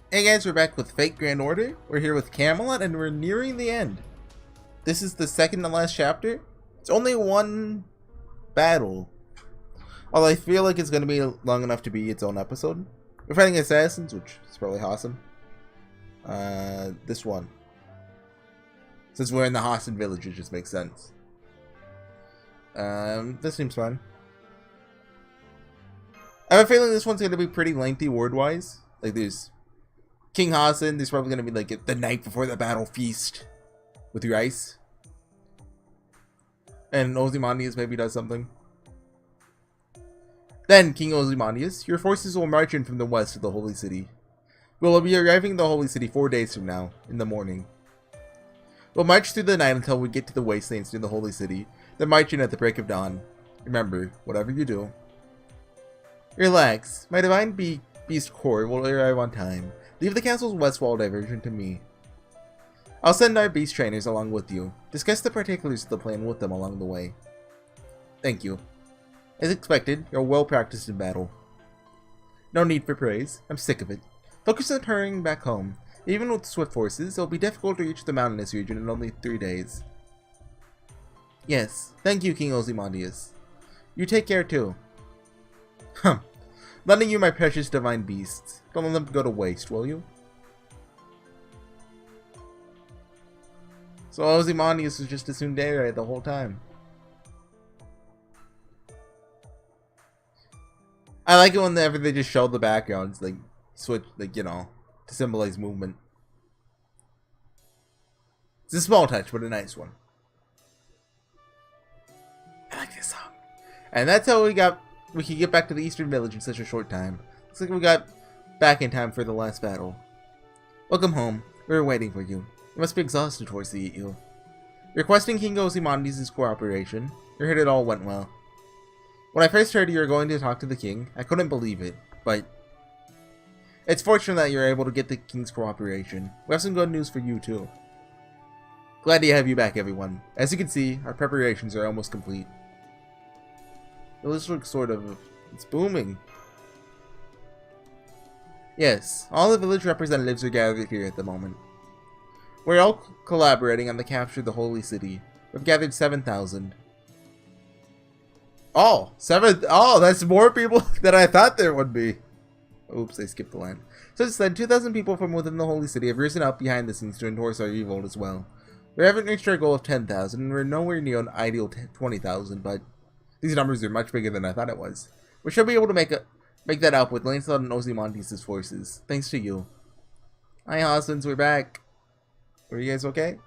Hey guys, we're back with Fate Grand Order. We're here with Camelot and we're nearing the end. This is the second to last chapter. It's only one battle. Although I feel like it's going to be long enough to be its own episode. We're fighting assassins, which is probably awesome. This one. Since we're in the Hassan village, it just makes sense. This seems fun. I have a feeling this one's going to be pretty lengthy word-wise. Like there's King Hassan, there's probably going to be like the night before the battle feast with your ice. And Ozymandias maybe does something. Then, King Ozymandias, your forces will march in from the west to the Holy City. We'll be arriving in the Holy City 4 days from now, in the morning. We'll march through the night until we get to the wastelands near the Holy City, then march in at the break of dawn. Remember, whatever you do, relax. My divine beast corps will arrive on time. Leave the castle's west wall diversion to me. I'll send our beast trainers along with you. Discuss the particulars of the plan with them along the way. Thank you. As expected, you're well practiced in battle. No need for praise. I'm sick of it. Focus on hurrying back home. Even with swift forces, it'll be difficult to reach the mountainous region in only 3 days. Yes, thank you, King Ozymandias. You take care too. Lending you my precious divine beasts. Don't let them go to waste, will you? So Ozymandias was just assumed Tsundere the whole time. I like it whenever they just show the backgrounds, like switch, like, you know, to symbolize movement. It's a small touch, but a nice one. I like this song. And that's how we could get back to the Eastern Village in such a short time. Looks like we got back in time for the last battle. Welcome home. We were waiting for you. You must be exhausted, HorseyEatYou. Requesting King Ozymandias' cooperation. You heard it all went well. When I first heard you were going to talk to the king, I couldn't believe it, but it's fortunate that you're able to get the king's cooperation. We have some good news for you too. Glad to have you back, everyone. As you can see, our preparations are almost complete. The village looks it's booming. Yes, all the village representatives are gathered here at the moment. We're all collaborating on the capture of the Holy City. We've gathered 7,000. Oh, that's more people than I thought there would be. Oops, I skipped the line. Since then, 2,000 people from within the Holy City have risen up behind the scenes to endorse our revolt as well. We haven't reached our goal of 10,000, and we're nowhere near an ideal 20,000, but these numbers are much bigger than I thought it was. We should be able to make that up with Lancelot and Ozymandias' forces, thanks to you. Hi, Hassans, we're back. Are you guys okay?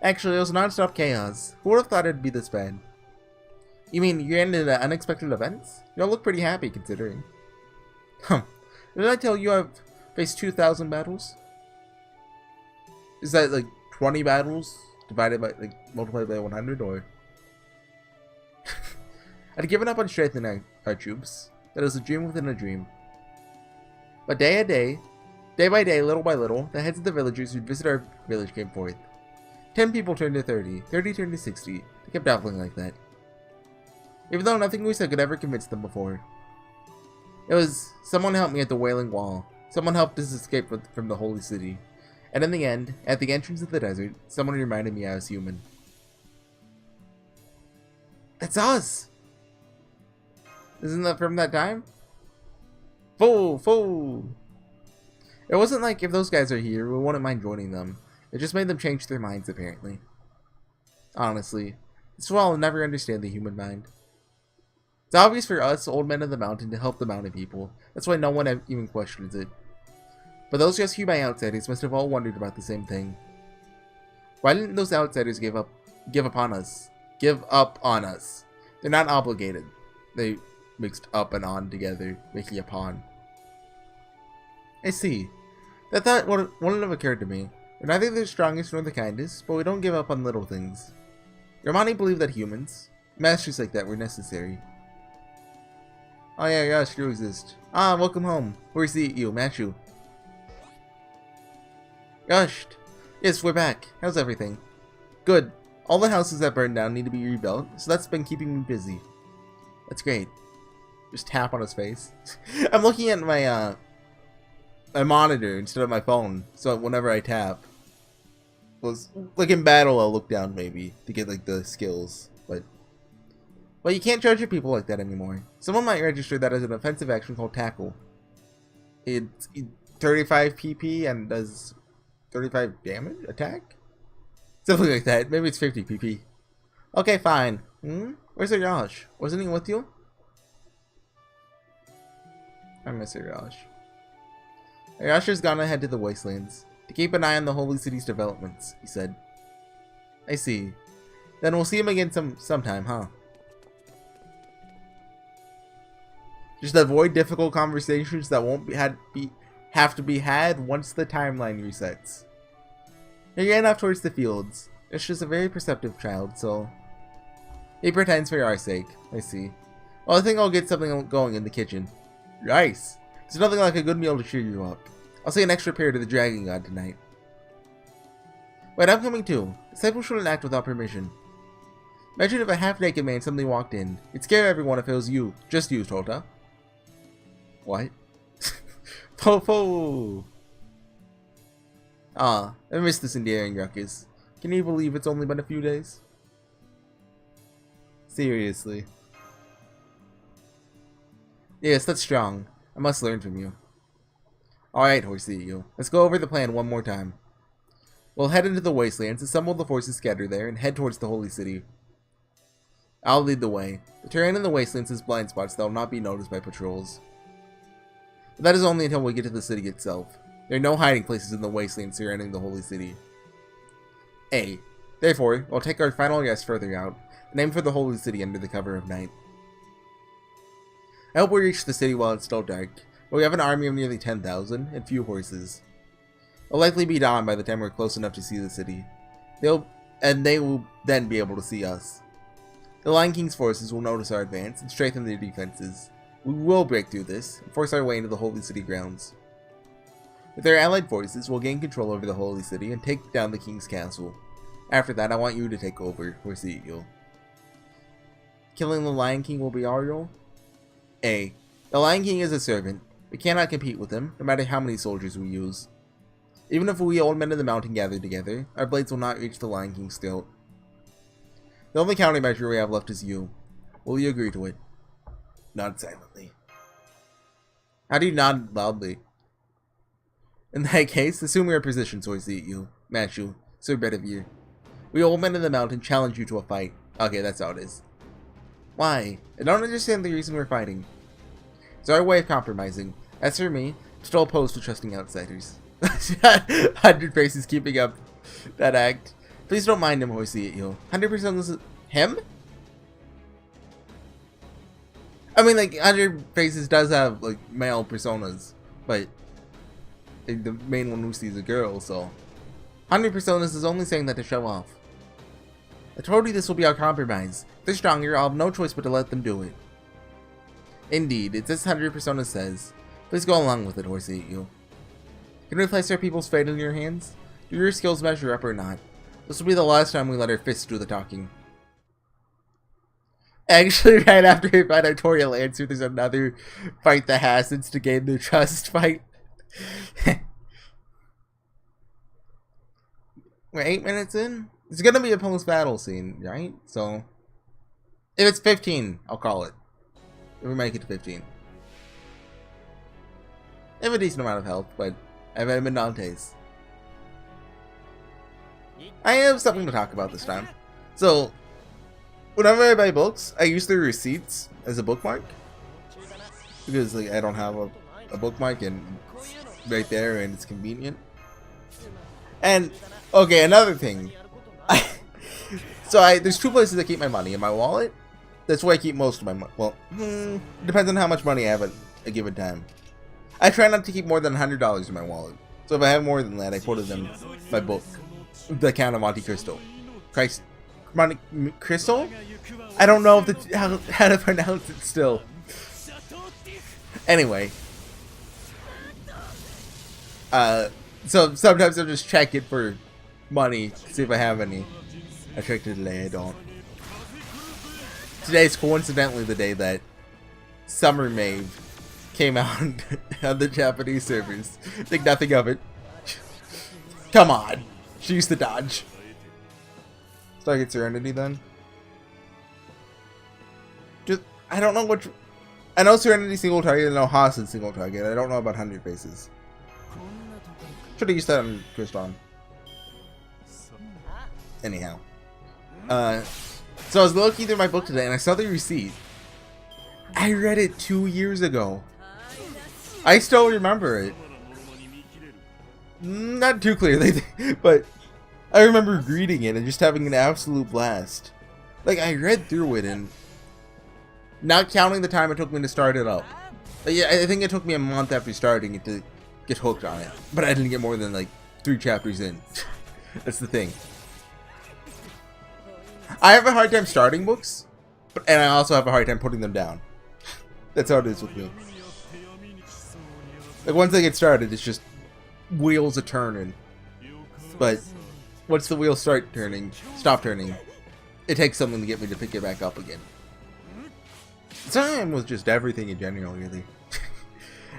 Actually, it was non-stop chaos. Who would have thought it'd be this bad? You mean you ran into unexpected events? You all look pretty happy considering. Did I tell you I've faced 2,000 battles? Is that like 20 battles divided by, like, multiplied by 100, or? I'd given up on strengthening our troops. That was a dream within a dream. But day by day, little by little, the heads of the villagers who'd visit our village came forth. 10 people turned to 30, 30 turned to 60. They kept dabbling like that. Even though nothing we said could ever convince them before. It was, someone helped me at the Wailing Wall. Someone helped us escape from the Holy City. And in the end, at the entrance of the desert, someone reminded me I was human. That's us! Isn't that from that time? Fool! It wasn't like if those guys are here, we wouldn't mind joining them. It just made them change their minds, apparently. Honestly, this is why I'll never understand the human mind. It's obvious for us, old men of the mountain, to help the mountain people. That's why no one even questions it. But those rescued by outsiders must have all wondered about the same thing. Why didn't those outsiders give up on us? They're not obligated. They mixed up and on together, making a pawn. I see. That thought wouldn't have occurred to me. We're neither the strongest nor the kindest, but we don't give up on little things. Romani believed that humans, masters like that, were necessary. Oh yeah, Arash, you exist. Ah, welcome home. HorseyEatYou, Mashu. Arash. Yes, we're back. How's everything? Good. All the houses that burned down need to be rebuilt, so that's been keeping me busy. That's great. Just tap on his face. I'm looking at my my monitor instead of my phone, so whenever I tap, like in battle, I'll look down maybe to get like the skills, but you can't charge your people like that anymore. Someone might register that as an offensive action called tackle. It's 35 PP and does 35 damage attack, something like that. Maybe it's 50 PP. Okay, fine. Where's Arash? Wasn't he with you? I miss Arash. Arash has gone ahead to the wastelands to keep an eye on the Holy City's developments, he said. I see. Then we'll see him again sometime, huh? Just avoid difficult conversations that won't have to be had once the timeline resets. He ran off towards the fields. It's just a very perceptive child, so he pretends for our sake. I see. Well, I think I'll get something going in the kitchen. Nice. There's nothing like a good meal to cheer you up. I'll say an extra prayer to the Dragon God tonight. Wait, I'm coming too. Disciples shouldn't act without permission. Imagine if a half-naked man suddenly walked in. It'd scare everyone if it was you. Just you, Tota. What? Fo. I miss this endearing ruckus. Can you believe it's only been a few days? Seriously. Yes, that's strong. I must learn from you. Alright, HorseyEatYou. Let's go over the plan one more time. We'll head into the wastelands, assemble the forces scattered there, and head towards the Holy City. I'll lead the way. The terrain in the wastelands is blind spots that will not be noticed by patrols. But that is only until we get to the city itself. There are no hiding places in the wastelands surrounding the Holy City. A. Therefore, we'll take our final rest further out, and aim for the Holy City under the cover of night. I hope we reach the city while it's still dark, but we have an army of nearly 10,000 and few horses. It'll likely be dawn by the time we're close enough to see the city. They will then be able to see us. The Lion King's forces will notice our advance and strengthen their defenses. We will break through this and force our way into the Holy City grounds. With our allied forces, we'll gain control over the Holy City and take down the King's castle. After that, I want you to take over, HorseyEatYou. Killing the Lion King will be our role? A. The Lion King is a servant. We cannot compete with him, no matter how many soldiers we use. Even if we old men of the mountain gather together, our blades will not reach the Lion King's throat. The only countermeasure we have left is you. Will you agree to it? Nod silently. How do you nod loudly? In that case, assume your positions, HorseyEatYou. Mashu, Sir Bedivere. We old men of the mountain challenge you to a fight. Okay, that's how it is. Why? I don't understand the reason we're fighting. It's our way of compromising. As for me, I'm still opposed to trusting outsiders. 100 Faces keeping up that act. Please don't mind him, HorseyEatYou. 100% is him? I mean, like, 100 Faces does have, like, male personas, but the main one who sees a girl, so 100 Personas is only saying that to show off. I told you this will be our compromise. If they're stronger, I'll have no choice but to let them do it. Indeed, it's as 100 Personas says. Please go along with it, HorseyEatYou. Can we place our people's fate in your hands? Do your skills measure up or not? This will be the last time we let our fists do the talking. Actually, right after we find tutorial answer, there's another fight that happens to gain their trust fight. We're 8 minutes in? It's gonna be a post-battle scene, right? So, if it's 15, I'll call it. If we make it to 15. I have a decent amount of health, but I have Dante's. I have something to talk about this time. So, whenever I buy books, I use their receipts as a bookmark. Because like I don't have a bookmark and it's right there and it's convenient. And, okay, another thing. There's 2 places I keep my money. In my wallet, that's where I keep most of my money. Well, depends on how much money I have at a given time. I try not to keep more than $100 in my wallet. So if I have more than that, I put it in my book. The Count of Monte Cristo. Monte Cristo? I don't know if how to pronounce it still. Anyway. So sometimes I'll just check it for money, see if I have any. I checked it today, I don't. Today's coincidentally the day that Summer Maeve came out on the Japanese servers. Think nothing of it. Come on. She used to dodge. Stargate Serenity then? Just, I don't know which... I know Serenity single target, I know Hassan single target. I don't know about 100 Faces. Should have used that on Kriston. Anyhow. So I was looking through my book today and I saw the receipt. I read it 2 years ago. I still remember it. Not too clearly, but I remember reading it and just having an absolute blast. Like, I read through it and not counting the time it took me to start it up. Like, yeah, I think it took me a month after starting it to get hooked on it. But I didn't get more than like 3 chapters in. That's the thing. I have a hard time starting books, and I also have a hard time putting them down. That's how it is with me. Like, once I get started, it's just wheels are turning. But once the wheels stop turning, it takes something to get me to pick it back up again. Time was just everything in general, really.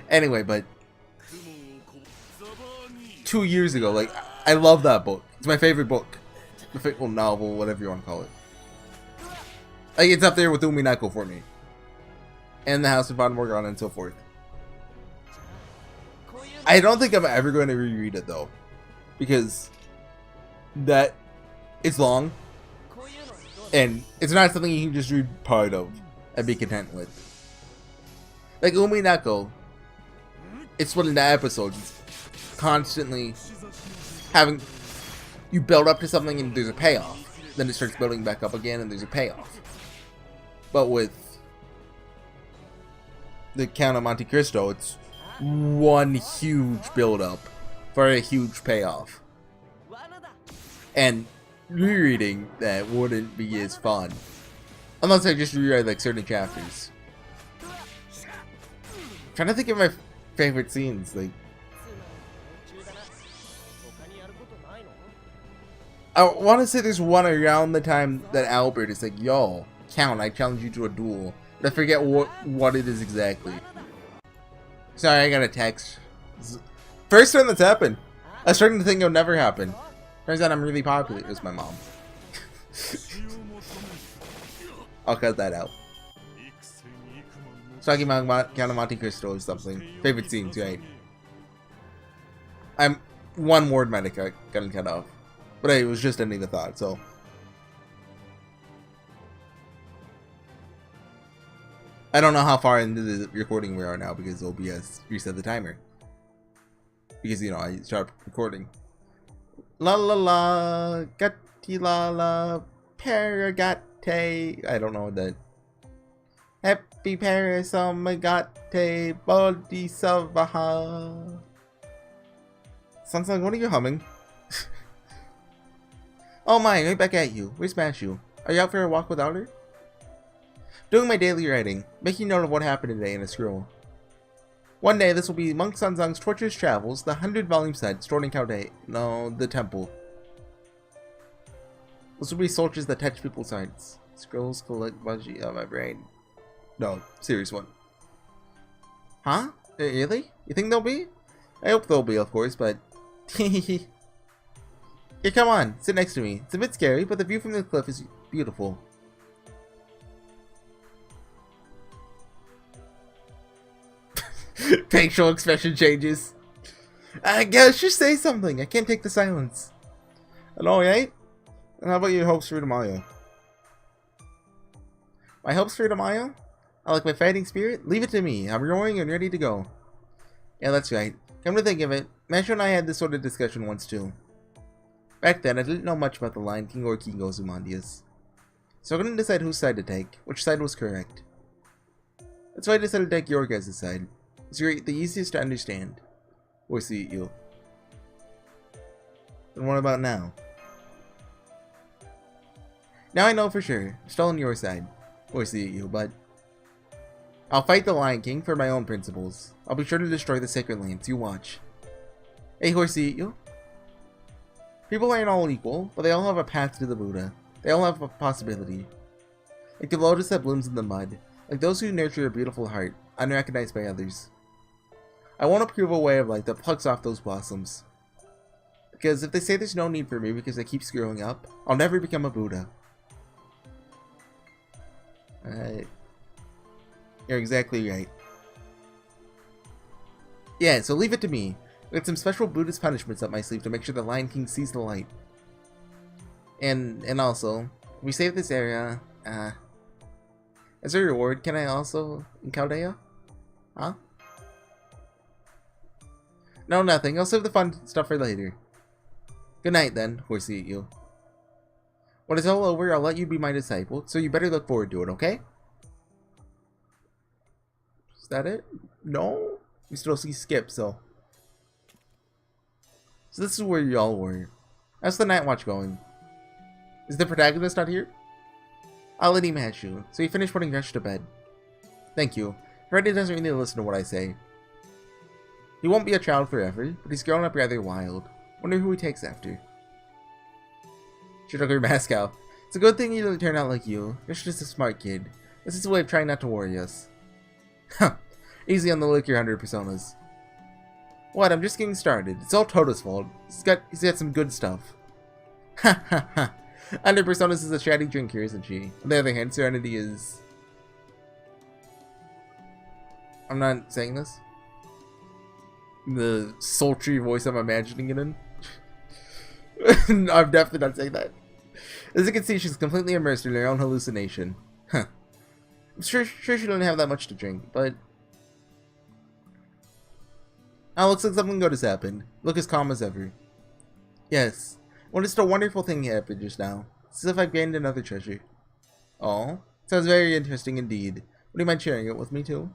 Anyway, but 2 years ago, like, I love that book. It's my favorite book. The fictional novel, whatever you want to call it. Like, it's up there with Uminako for me. And The House of Von Morgana and so forth. I don't think I'm ever going to reread it though. Because that it's long. And it's not something you can just read part of and be content with. Like Uminako, it's split into episodes. Constantly having you build up to something and there's a payoff. Then it starts building back up again and there's a payoff. But with the Count of Monte Cristo, it's one huge build up for a huge payoff. And rereading that wouldn't be as fun. Unless I just reread like certain chapters. I'm trying to think of my favorite scenes, like I want to say there's one around the time that Albert is like, yo, Count, I challenge you to a duel. But I forget what it is exactly. Sorry, I got a text. First time that's happened. I was starting to think it'll never happen. Turns out I'm really popular. It was my mom. I'll cut that out. Talking about Count of Monte Cristo or something. Favorite scenes, right? One word might have gotten cut off. But hey, it was just ending the thought, so. I don't know how far into the recording we are now because OBS reset the timer. Because, you know, I started recording. La la la, gatti la la, paragate. I don't know that. Happy Paris, oh my gate, bodhisattva. Sounds like, what are you humming? Oh my, right back at you. Where's Mashu? Are you out for a walk without her? Doing my daily writing, making note of what happened today in a scroll. One day, this will be Monk Sanzang's Torturous Travels, the 100-volume set, stored in Kaude. No, the temple. This will be soldiers that touch people's hearts. Scrolls collect budgie on my brain. No, serious one. Huh? Really? You think they'll be? I hope they'll be, of course, but... Here, come on, sit next to me. It's a bit scary, but the view from the cliff is beautiful. Facial expression changes. I guess just say something. I can't take the silence. Hello, right? And how about your hopes for tomorrow? My hopes for tomorrow? I like my fighting spirit? Leave it to me. I'm roaring and ready to go. Yeah, that's right. Come to think of it, Mashu and I had this sort of discussion once too. Back then, I didn't know much about the Lion King or King Ozymandias. So I couldn't decide whose side to take, which side was correct. That's why I decided to take your guys' side. It's the easiest to understand. HorseyEatYou. And what about now? Now I know for sure. I'm still on your side. HorseyEatYou, but... I'll fight the Lion King for my own principles. I'll be sure to destroy the sacred lands. You watch. Hey, HorseyEatYou. People aren't all equal, but they all have a path to the Buddha. They all have a possibility. Like the lotus that blooms in the mud. like those who nurture a beautiful heart, unrecognized by others. I won't approve a way of life that plucks off those blossoms. Because if they say there's no need for me because I keep screwing up, I'll never become a Buddha. Alright. You're exactly right. Yeah, so leave it to me. I got some special Buddhist punishments up my sleeve to make sure the Lion King sees the light. And also, if we save this area, as a reward, can I also encounter you? Huh? No, nothing. I'll save the fun stuff for later. Good night, then, HorseyEatYou. When it's all over, I'll let you be my disciple, so you better look forward to it, okay? Is that it? No? We still see Skip, so... So this is where y'all were. How's the night watch going? Is the protagonist not here? I'll let him Mashu, so he finished putting Rush to bed. Thank you. Freddy doesn't really listen to what I say. He won't be a child forever, but he's grown up rather wild. Wonder who he takes after. She took her mask out. It's a good thing he didn't turn out like you. You're just a smart kid. This is a way of trying not to worry us. Huh. Easy on the lick your 100 personas. What? I'm just getting started. It's all Toto's fault. He's got some good stuff. Ha ha ha. 100 personas is a chatty drinker, isn't she? On the other hand, Serenity is... I'm not saying this. The sultry voice I'm imagining it in. No, I'm definitely not saying that. As you can see, she's completely immersed in her own hallucination. Huh. I'm sure she didn't have that much to drink, but... Oh, looks like something good has happened. Look as calm as ever. Yes. Well, just a wonderful thing happened just now. It's as if I've gained another treasure. Oh, sounds very interesting indeed. Would you mind sharing it with me too?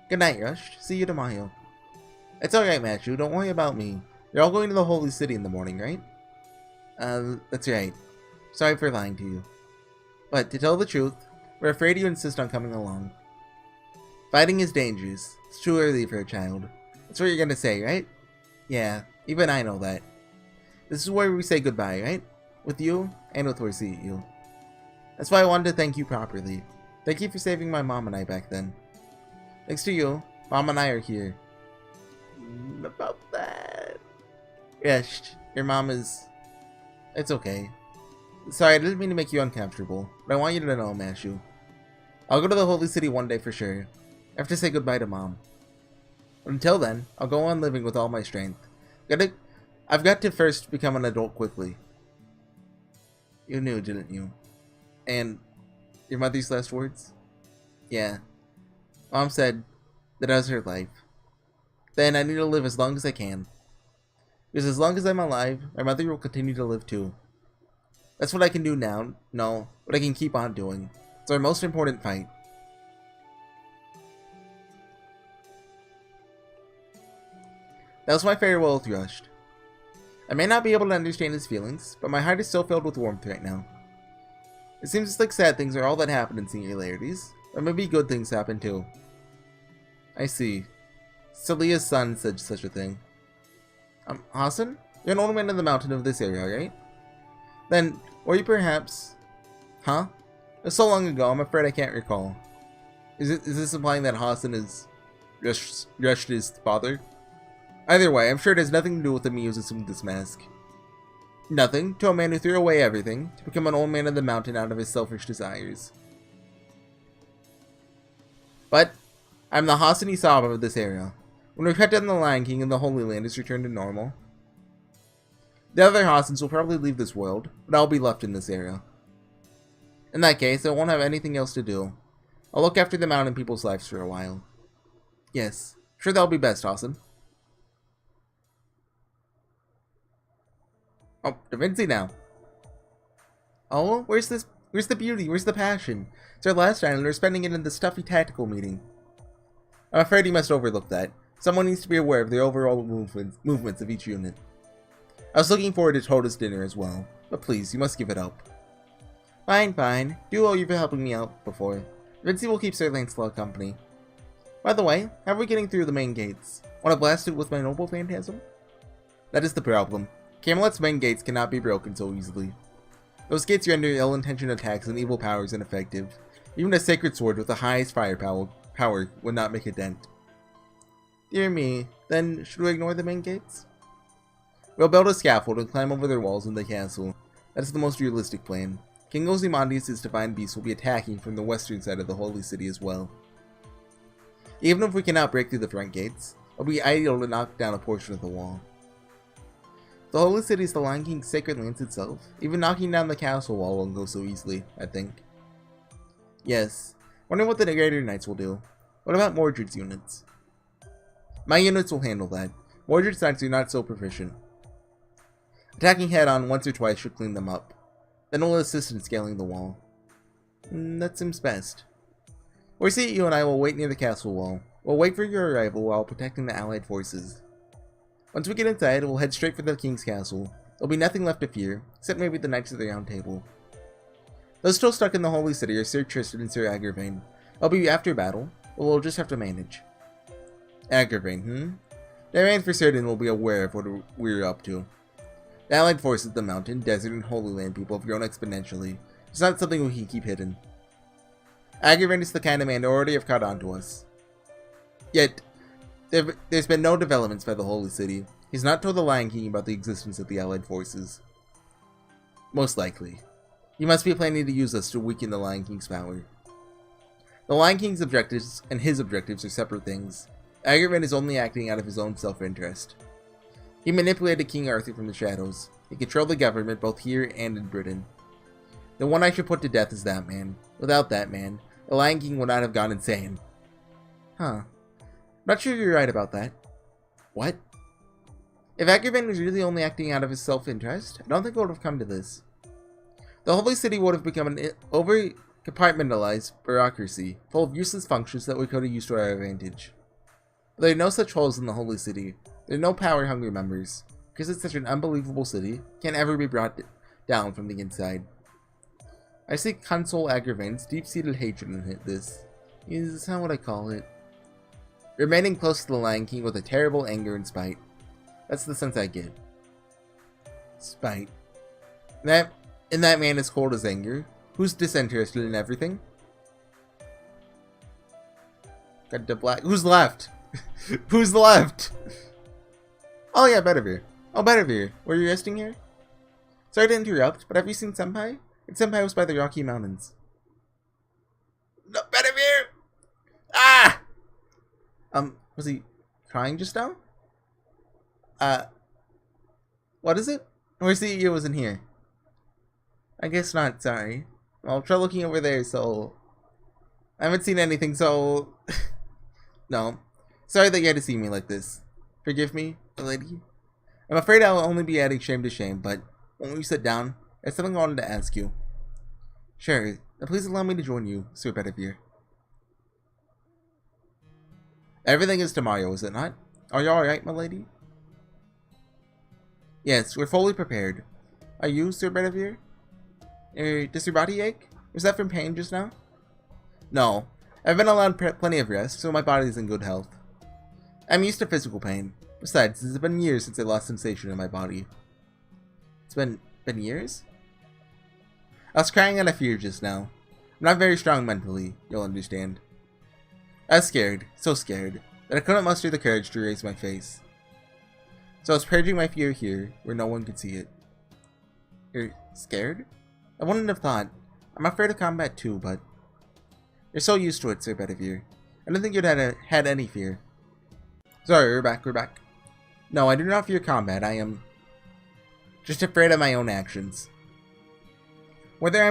Good night, Rush. See you tomorrow. It's alright, Mashu. Don't worry about me. You're all going to the Holy City in the morning, right? That's right. Sorry for lying to you. But, to tell the truth, we're afraid you insist on coming along. Fighting is dangerous. It's too early for a child. That's what you're gonna say, right? Yeah, even I know that. This is where we say goodbye, right? With you, and with HorseyEatYou. That's why I wanted to thank you properly. Thank you for saving my mom and I back then. Thanks to you, Mom and I are here. About that... Yes, your mom is... It's okay. Sorry, I didn't mean to make you uncomfortable, but I want you to know, Mashu. I'll go to the Holy City one day for sure. I have to say goodbye to Mom. But until then, I'll go on living with all my strength. I've got to first become an adult quickly. You knew, didn't you? And your mother's last words? Yeah. Mom said that was her life. Then I need to live as long as I can. Because as long as I'm alive, my mother will continue to live too. That's what I can do now. No, what I can keep on doing. It's our most important fight. That was my farewell with Rush. I may not be able to understand his feelings, but my heart is still filled with warmth right now. It seems like sad things are all that happen in singularities, but maybe good things happen too. I see. Celia's son said such a thing. Hassan? You're an old man in the mountain of this area, right? Then, were you perhaps... Huh? It was so long ago, I'm afraid I can't recall. Is this implying that Hassan is... Rush's father? Either way, I'm sure it has nothing to do with him using this mask. Nothing to a man who threw away everything to become an old man in the mountain out of his selfish desires. But, I'm the Hassan Isaba of this area. When we cut down the Lion King and the Holy Land is returned to normal. The other Hassans will probably leave this world, but I'll be left in this area. In that case, I won't have anything else to do. I'll look after the mountain people's lives for a while. Yes, sure that'll be best, Hassan. Oh, Da Vinci now. Oh, where's the beauty? Where's the passion? It's our last night and we're spending it in the stuffy tactical meeting. I'm afraid you must overlook that. Someone needs to be aware of the overall movements of each unit. I was looking forward to Tota's dinner as well, but please, you must give it up. Fine, fine. Do owe you for helping me out before. Vinci will keep Sir Lancelot company. By the way, how are we getting through the main gates? Want to blast it with my noble phantasm? That is the problem. Camelot's main gates cannot be broken so easily. Those gates render ill-intentioned attacks and evil powers ineffective. Even a sacred sword with the highest firepower would not make a dent. Dear me, then should we ignore the main gates? We'll build a scaffold and climb over their walls in the castle. That is the most realistic plan. King Ozymandias' divine beast will be attacking from the western side of the Holy City as well. Even if we cannot break through the front gates, it will be ideal to knock down a portion of the wall. The Holy City is the Lion King's sacred lance itself. Even knocking down the castle wall won't go so easily, I think. Yes, wonder what the Greater Knights will do. What about Mordred's units? My units will handle that. Mordred's Knights are not so proficient. Attacking head-on once or twice should clean them up. Then we'll assist in scaling the wall. That seems best. HorseyEatYou and I will wait near the castle wall. We'll wait for your arrival while protecting the allied forces. Once we get inside, we'll head straight for the king's castle. There'll be nothing left to fear, except maybe the Knights of the Round Table. Those still stuck in the Holy City are Sir Tristan and Sir Agravain. They'll be after battle, but we'll just have to manage. Agravain, The man for certain will be aware of what we're up to. The allied forces of the mountain, desert, and Holy Land people have grown exponentially. It's not something we can keep hidden. Agravain is the kind of man to already have caught on to us. Yet, there's been no developments by the Holy City. He's not told the Lion King about the existence of the allied forces. Most likely. He must be planning to use us to weaken the Lion King's power. The Lion King's objectives and his objectives are separate things. Agravain is only acting out of his own self-interest. He manipulated King Arthur from the shadows. He controlled the government both here and in Britain. The one I should put to death is that man. Without that man, the Lion King would not have gone insane. Not sure you're right about that. What? If Agravain was really only acting out of his self-interest, I don't think it would have come to this. The Holy City would have become an over-compartmentalized bureaucracy, full of useless functions that we could have used to our advantage. But there are no such holes in the Holy City. There are no power-hungry members. Because it's such an unbelievable city, it can't ever be brought down from the inside. I see Consul Agravain's deep-seated hatred in this. Is that what I call it? Remaining close to the Lion King with a terrible anger and spite. That's the sense I get. Spite. And that man is cold as anger. Who's disinterested in everything? Got the black. Who's left? Who's left? Oh yeah, Bedivere. Oh, Bedivere. Were you resting here? Sorry to interrupt, but have you seen Senpai? Senpai was by the Rocky Mountains. No, Bedivere! Ah! Was he crying just now? What is it? HorseyEatYou wasn't here. I guess not, sorry. I'll try looking over there, so... I haven't seen anything, so... No. Sorry that you had to see me like this. Forgive me, lady. I'm afraid I'll only be adding shame to shame, but when we sit down, there's something I wanted to ask you. Sure, please allow me to join you, Sir Bedivere. Everything is tomorrow, is it not? Are you alright, my lady? Yes, we're fully prepared. Are you, Sir Bedivere? Does your body ache? Was that from pain just now? No. I've been allowed plenty of rest, so my body is in good health. I'm used to physical pain. Besides, it's been years since I lost sensation in my body. It's been years? I was crying out of fear just now. I'm not very strong mentally, you'll understand. I was scared, so scared, that I couldn't muster the courage to raise my face. So I was purging my fear here, where no one could see it. You're scared? I wouldn't have thought. I'm afraid of combat too, but... You're so used to it, Sir Bedivere. I don't think you'd had any fear. Sorry, we're back. No, I do not fear combat. I am... just afraid of my own actions. Whether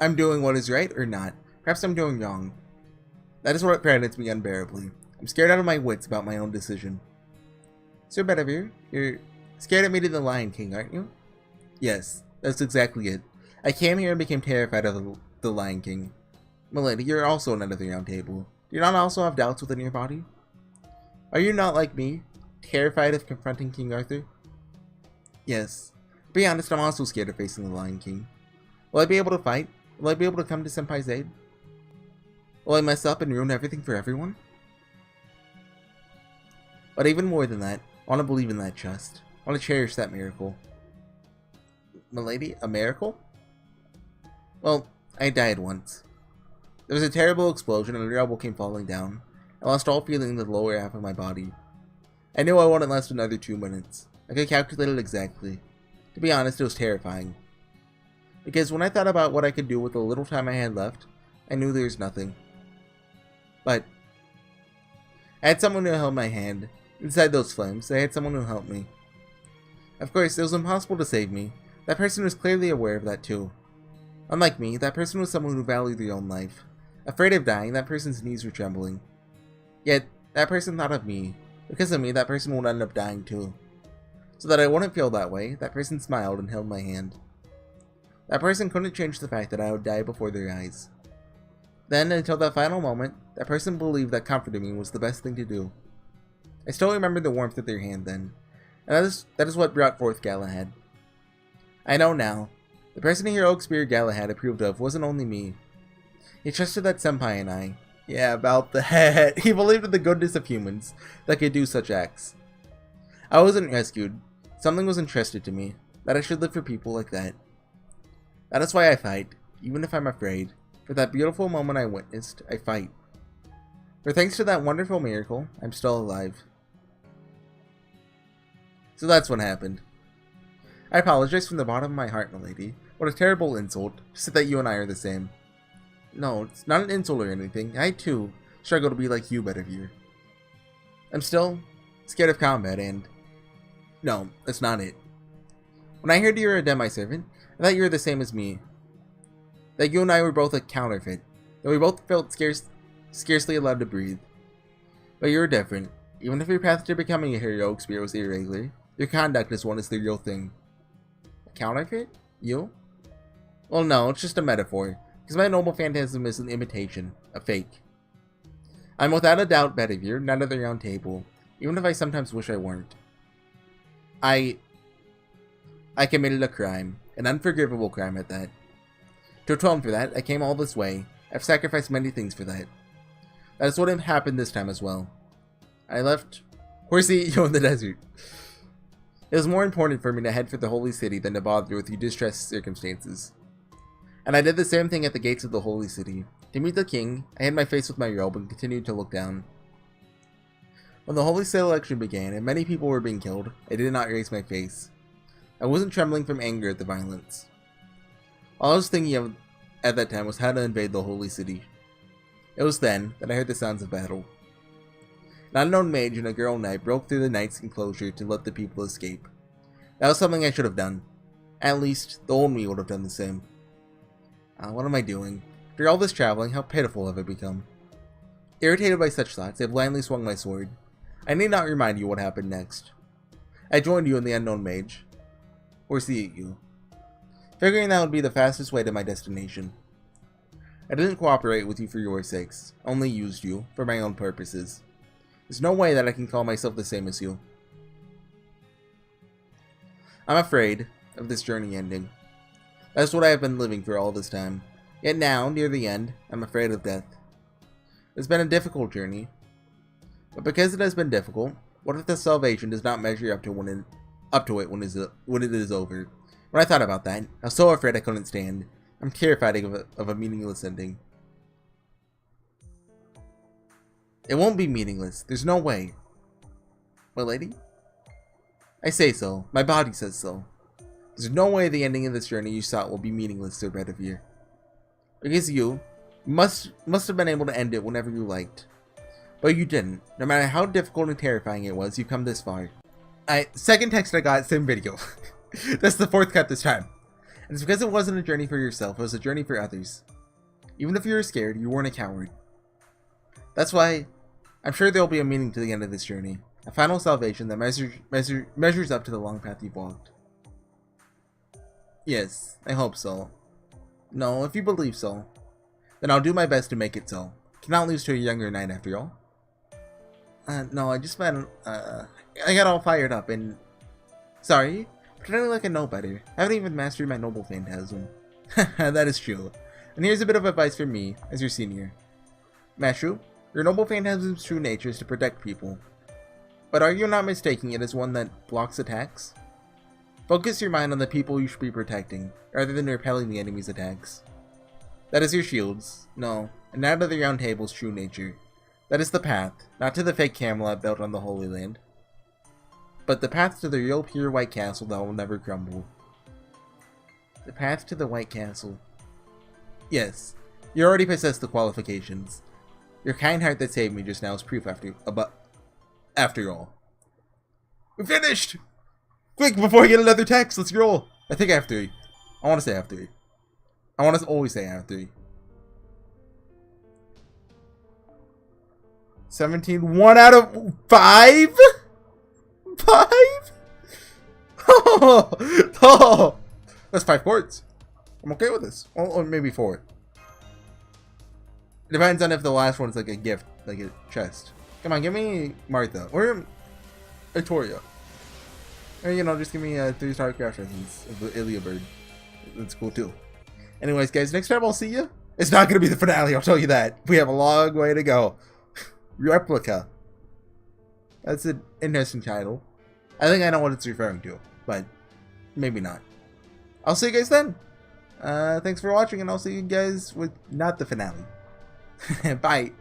I'm doing what is right or not, perhaps I'm doing wrong. That is what frightens me unbearably. I'm scared out of my wits about my own decision. Sir Bedivere, you're scared of meeting the Lion King, aren't you? Yes, that's exactly it. I came here and became terrified of the Lion King. Milady, you're also a Knight of the Round Table. Do you not also have doubts within your body? Are you not like me, terrified of confronting King Arthur? Yes. To be honest, I'm also scared of facing the Lion King. Will I be able to fight? Will I be able to come to Senpai's aid? Will I mess up and ruin everything for everyone? But even more than that, I want to believe in that trust. I want to cherish that miracle. Milady, a miracle? Well, I died once. There was a terrible explosion and a rubble came falling down. I lost all feeling in the lower half of my body. I knew I wouldn't last another 2 minutes. I could calculate it exactly. To be honest, it was terrifying. Because when I thought about what I could do with the little time I had left, I knew there was nothing. But I had someone who held my hand. Inside those flames, I had someone who helped me. Of course, it was impossible to save me. That person was clearly aware of that too. Unlike me, that person was someone who valued their own life. Afraid of dying, that person's knees were trembling. Yet, that person thought of me. Because of me, that person would end up dying too. So that I wouldn't feel that way, that person smiled and held my hand. That person couldn't change the fact that I would die before their eyes. Then, until that final moment, that person believed that comforting me was the best thing to do. I still remember the warmth of their hand then, and that is what brought forth Galahad. I know now, the person heroic spirit Galahad approved of wasn't only me. He trusted that senpai and I. Yeah, about that. He believed in the goodness of humans that could do such acts. I wasn't rescued. Something was entrusted to me, that I should live for people like that. That is why I fight, even if I'm afraid. For that beautiful moment I witnessed, I fight. For thanks to that wonderful miracle, I'm still alive. So that's what happened. I apologize from the bottom of my heart, milady. What a terrible insult, to say that you and I are the same. No, it's not an insult or anything. I, too, struggle to be like you, Bedivere. I'm still scared of combat and... No, that's not it. When I heard you were a demi-servant, I thought you were the same as me. That you and I were both a counterfeit. That we both felt scarcely allowed to breathe. But you were different. Even if your path to becoming a heroic spirit was irregular, your conduct as one is the real thing. A counterfeit? You? Well, no, it's just a metaphor. Because my noble phantasm is an imitation. A fake. I'm without a doubt Bedivere, not at the round table. Even if I sometimes wish I weren't. I committed a crime. An unforgivable crime at that. To atone for that, I came all this way. I've sacrificed many things for that. That is what happened this time as well. I left HorseyEatYou in the desert. It was more important for me to head for the holy city than to bother with your distressed circumstances. And I did the same thing at the gates of the holy city. To meet the king, I hid my face with my robe and continued to look down. When the holy selection began and many people were being killed, I did not raise my face. I wasn't trembling from anger at the violence. All I was thinking of at that time was how to invade the holy city. It was then that I heard the sounds of battle. An unknown mage and a girl knight broke through the knight's enclosure to let the people escape. That was something I should have done. At least, the old me would have done the same. What am I doing? After all this traveling, how pitiful have I become? Irritated by such thoughts, I blindly swung my sword. I need not remind you what happened next. I joined you in the unknown mage. HorseyEatYou. Figuring that would be the fastest way to my destination. I didn't cooperate with you for your sakes, only used you for my own purposes. There's no way that I can call myself the same as you. I'm afraid of this journey ending. That's what I have been living for all this time. Yet now, near the end, I'm afraid of death. It's been a difficult journey. But because it has been difficult, what if the salvation does not measure up to it when it is over? When I thought about that, I was so afraid I couldn't stand. I'm terrified of a meaningless ending. It won't be meaningless. There's no way. What, lady? I say so. My body says so. There's no way the ending of this journey you sought will be meaningless, Sir Bedivere. Because you must have been able to end it whenever you liked. But you didn't. No matter how difficult and terrifying it was, you've come this far. Second text I got, same video. That's the fourth cut this time. And it's because it wasn't a journey for yourself, it was a journey for others. Even if you were scared, you weren't a coward. That's why I'm sure there will be a meaning to the end of this journey. A final salvation that measures up to the long path you've walked. Yes, I hope so. No, if you believe so, then I'll do my best to make it so. Cannot lose to a younger knight after all. No, I just meant, I got all fired up and... Sorry? Pretending like I know better. I haven't even mastered my noble phantasm. That is true. And here's a bit of advice from me, as your senior. Mashu, your noble phantasm's true nature is to protect people. But are you not mistaking it as one that blocks attacks? Focus your mind on the people you should be protecting, rather than repelling the enemy's attacks. That is your shields. No, and not of the Round Table's true nature. That is the path, not to the fake Camelot built on the Holy Land, but the path to the real pure White Castle that will never crumble. The path to the White Castle. Yes, you already possess the qualifications. Your kind heart that saved me just now is proof after all. We finished! Quick, before I get another text, let's roll. I think I have 3. I want to say I have 3. I want to always say I have 3. 17, 1 out of 5? 5? Oh, that's 5 quartz. I'm okay with this. Or maybe 4. It depends on if the last one's like a gift, like a chest. Come on, give me Martha. Or Victoria. Or, you know, just give me a 3-star crash resins of the Ilia bird. That's cool too. Anyways, guys, next time I'll see you. It's not going to be the finale, I'll tell you that. We have a long way to go. Replica. That's an interesting title. I think I know what it's referring to, but maybe not. I'll see you guys then. Thanks for watching, and I'll see you guys with not the finale. Bye.